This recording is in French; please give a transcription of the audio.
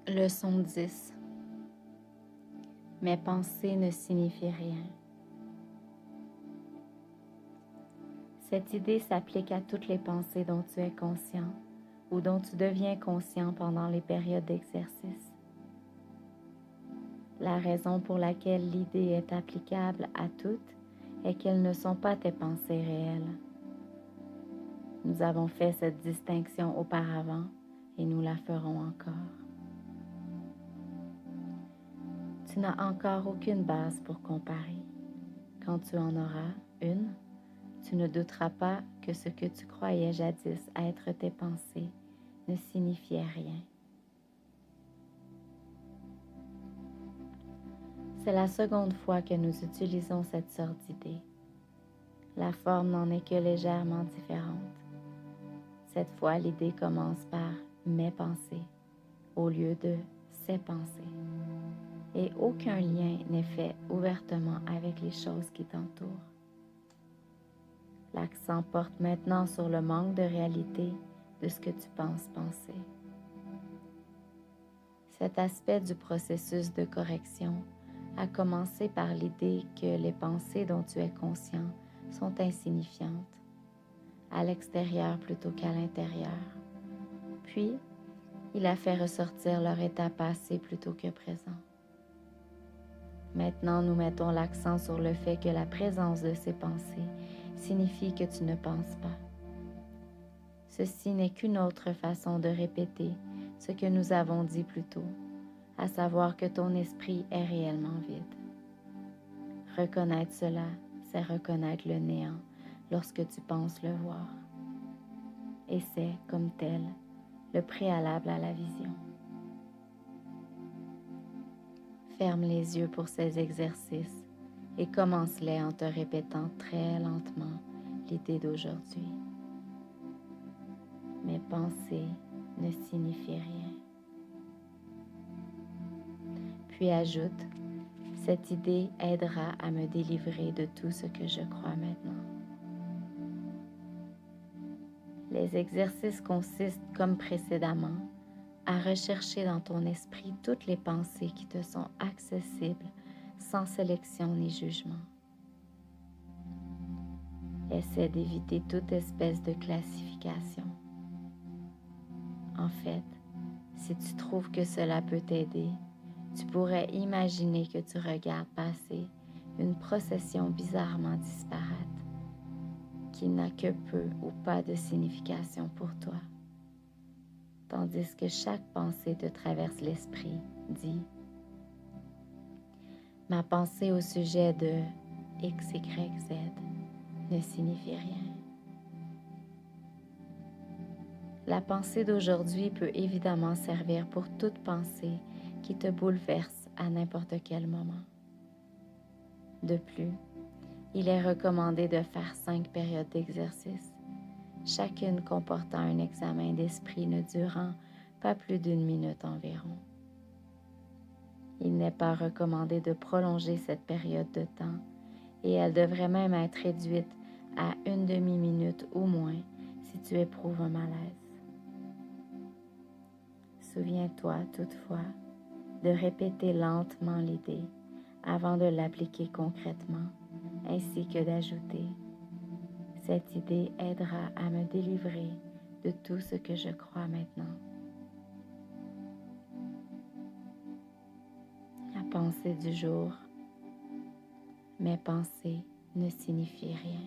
Leçon 10. Mes pensées ne signifient rien. Cette idée s'applique à toutes les pensées dont tu es conscient ou dont tu deviens conscient pendant les périodes d'exercice. La raison pour laquelle l'idée est applicable à toutes est qu'elles ne sont pas tes pensées réelles. Nous avons fait cette distinction auparavant et nous la ferons encore. Tu n'as encore aucune base pour comparer. Quand tu en auras une, tu ne douteras pas que ce que tu croyais jadis être tes pensées ne signifiait rien. C'est la seconde fois que nous utilisons cette sorte d'idée. La forme n'en est que légèrement différente. Cette fois, l'idée commence par « mes pensées » au lieu de « ses pensées ». Et aucun lien n'est fait ouvertement avec les choses qui t'entourent. L'accent porte maintenant sur le manque de réalité de ce que tu penses penser. Cet aspect du processus de correction a commencé par l'idée que les pensées dont tu es conscient sont insignifiantes, à l'extérieur plutôt qu'à l'intérieur. Puis, il a fait ressortir leur état passé plutôt que présent. Maintenant, nous mettons l'accent sur le fait que la présence de ces pensées signifie que tu ne penses pas. Ceci n'est qu'une autre façon de répéter ce que nous avons dit plus tôt, à savoir que ton esprit est réellement vide. Reconnaître cela, c'est reconnaître le néant lorsque tu penses le voir. Et c'est, comme tel, le préalable à la vision. Ferme les yeux pour ces exercices et commence-les en te répétant très lentement l'idée d'aujourd'hui. Mes pensées ne signifient rien. Puis ajoute, cette idée aidera à me délivrer de tout ce que je crois maintenant. Les exercices consistent, comme précédemment, à rechercher dans ton esprit toutes les pensées qui te sont accessibles sans sélection ni jugement. Essaie d'éviter toute espèce de classification. En fait, si tu trouves que cela peut t'aider, tu pourrais imaginer que tu regardes passer une procession bizarrement disparate qui n'a que peu ou pas de signification pour toi. Tandis que chaque pensée te traverse l'esprit, dit « Ma pensée au sujet de X, Y, Z ne signifie rien. » La pensée d'aujourd'hui peut évidemment servir pour toute pensée qui te bouleverse à n'importe quel moment. De plus, il est recommandé de faire 5 périodes d'exercice, chacune comportant un examen d'esprit ne durant pas plus d'1 minute environ. Il n'est pas recommandé de prolonger cette période de temps et elle devrait même être réduite à 1 demi-minute ou moins si tu éprouves un malaise. Souviens-toi toutefois de répéter lentement l'idée avant de l'appliquer concrètement, ainsi que d'ajouter « Cette idée aidera à me délivrer de tout ce que je crois maintenant. » La pensée du jour, mes pensées ne signifient rien.